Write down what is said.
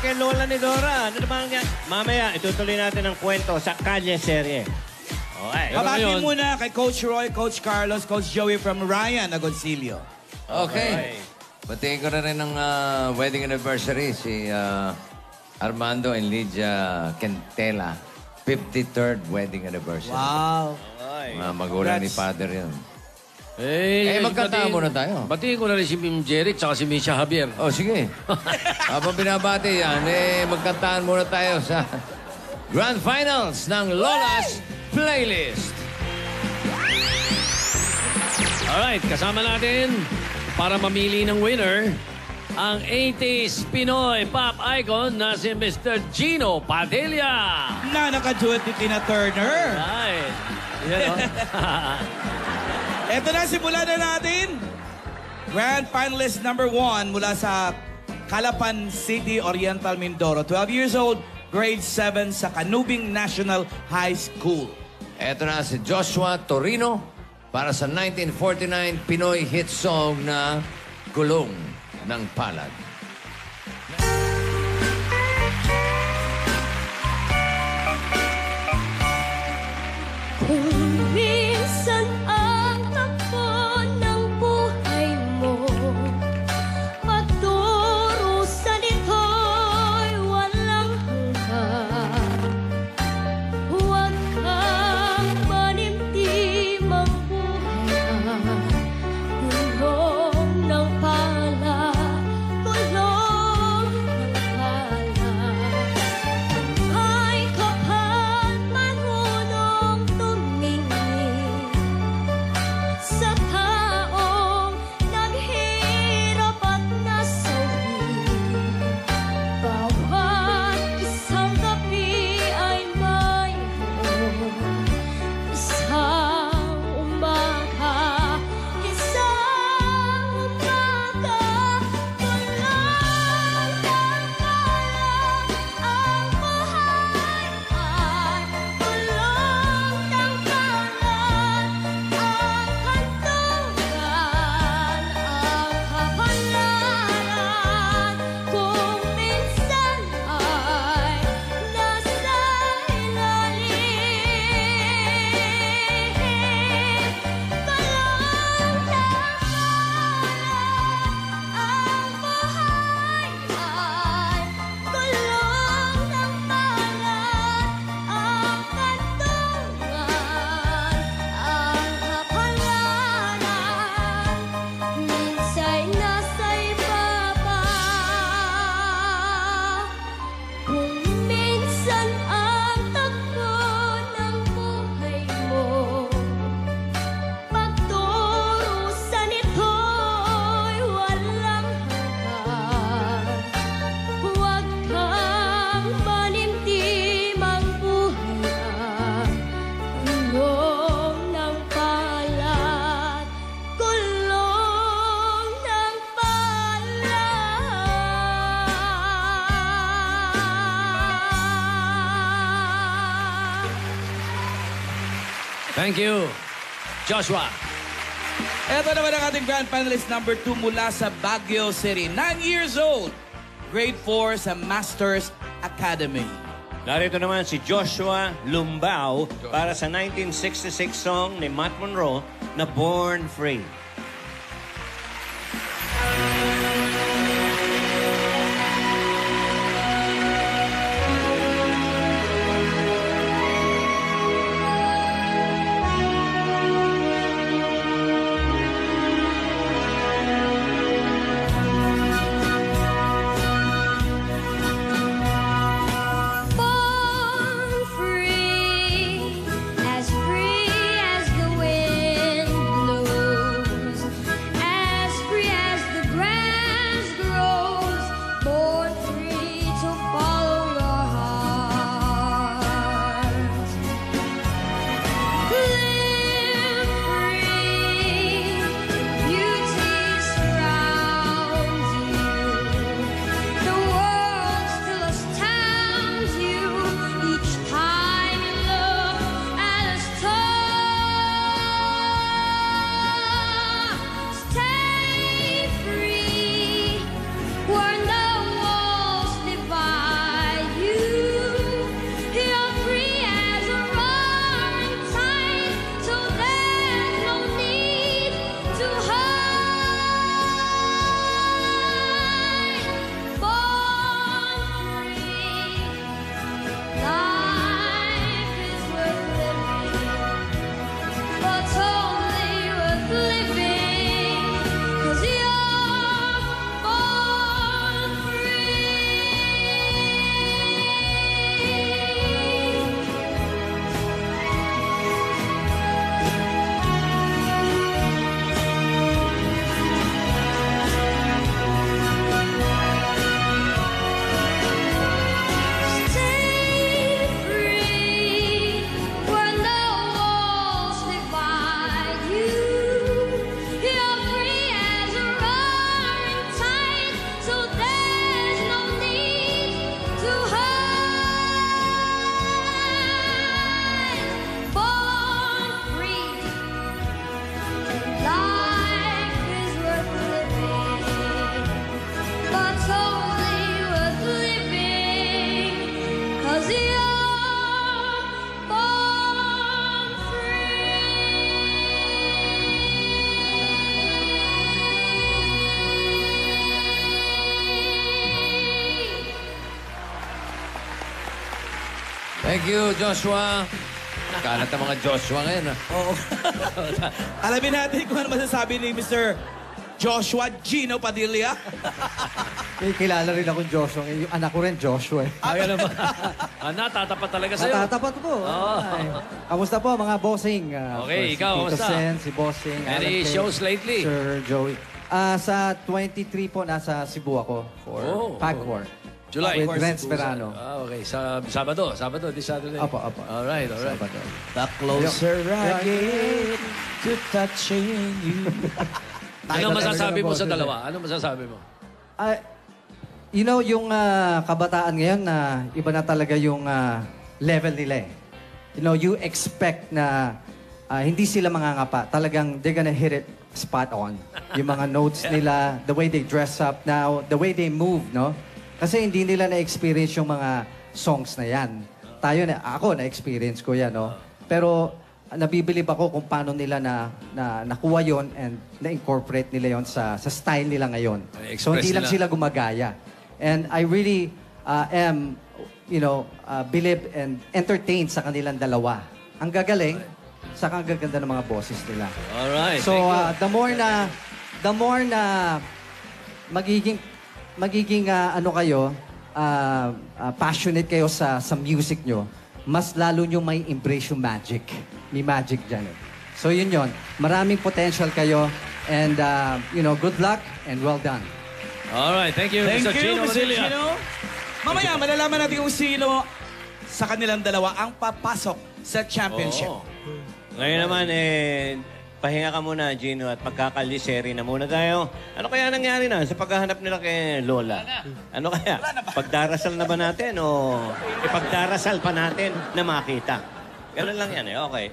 kay Lola ni Dora. Ano naman yan? Mamaya, itutuloy natin ang kwento sa Kalye Serye. Okay. Kabati muna kay Coach Roy, Coach Carlos, Coach Joey from Ryan Agoncillo. Okay. Batiin ko na rin ng wedding anniversary si Armando and Lydia Quintela. 53rd wedding anniversary. Wow. Mga magulang ni Father yun. Magkantaan muna tayo. Batiin ko na rin si Mim Jerry at si Misha Javier. Oh, sige. Habang binabati yan, magkantaan muna tayo sa Grand Finals ng Lola's Playlist. Alright, kasama natin para mamili ng winner ang 80s Pinoy pop icon na si Mr. Gino Padilla. Na naka-duet ni Tina Turner. Right. Yan, Eto na, simulan na natin. Grand Finalist number 1 mula sa Calapan City, Oriental, Mindoro. 12 years old, grade 7 sa Canubing National High School. Eto na si Joshua Torino para sa 1949 Pinoy hit song na Gulong ng Palad. Kung minsan ang takbo ng buhay mo magdurusa nito'y walang hanggan. Huwag kang manimtimang buhay. Gulong ng pala, gulong ng pala. Ay kapal marunong tumingin sa taong naghirap at nasawi. Bawat isang gabi ay mayroon isang umaga, isang umaga. Gulong ng palad ang buhay ay gulong ng palad ang kantungan, ang kapalaran. Kung minsan ay nasa ilalim, gulong ng palad ang buhay ay gulong ng palad ang kantungan, ang kapalaran. Minsa'y nasa ibaba. Kung minsan ang takbo ng buhay mo pagdurusa nito'y walang hanggan. Huwag kang manimtimang buhay. Gulong ng palad, gulong ng palad. Thank you, Joshua. Eto naman ang ating Grand Finalist number 2 mula sa Baguio City. 9 years old, grade 4 sa Masters Academy. Narito naman si Joshua Lumbao para sa 1966 song ni Matt Monroe na Born Free. Born free as the wind blows. Thank you, Joshua. Kalat ang mga Joshua ngayon. Oo. Alamin natin kung ano masasabi ni Mr. Joshua Gino Padilla. May kilala rin akong Joshua. Yung anak ko rin, Joshua. Kaya naman. Natatapat talaga sa'yo. Natatapat po. Ay. Kamusta po, mga bossing? Okay, si ikaw, Tito kamusta? Sen, si Bossing. Any Alan Kay, shows lately? Sir Joey. Sa 23 po, nasa Cebu ako for PAGCOR. July. With Renz Verano. Okay. Sabado, this Saturday. Apo. Alright. Sabado. The closer I get to touching you. Ano masasabi mo sa boses, dalawa? Ano masasabi mo? You know, yung kabataan ngayon na iba na talaga yung level nila eh. You know, you expect na hindi sila mangangapa. Talagang they're gonna hit it spot on. Yung mga notes nila, the way they dress up now, the way they move, no? Kasi hindi nila na-experience yung mga songs na yan. Ako na-experience ko yan, no? Pero nabibilib ako kung paano nila nakuha yon and na-incorporate nila yon sa style nila ngayon. So hindi lang sila gumagaya. And I really am, believe and entertained sa kanilang dalawa. Ang gagaling, saka ang gaganda ng mga boses nila. Alright. So the more na magiging passionate kayo sa music nyo, mas lalo nyo may embrace yung magic. May magic dyan eh. So yun. Maraming potential kayo and good luck and well done. Alright, thank you, Thank Mr. you, Gino Mr. Padilla. Gino. Mamaya, malalaman natin kung sino sa kanilang dalawa ang papasok sa championship. Oo. Ngayon naman, pahinga ka muna, Gino, at magkakaliseri na muna tayo. Ano kaya nangyari na sa paghahanap nila kay Lola? Ano kaya? Pagdarasal na ba natin o ipagdarasal pa natin na makita? Ganun lang yan eh, okay.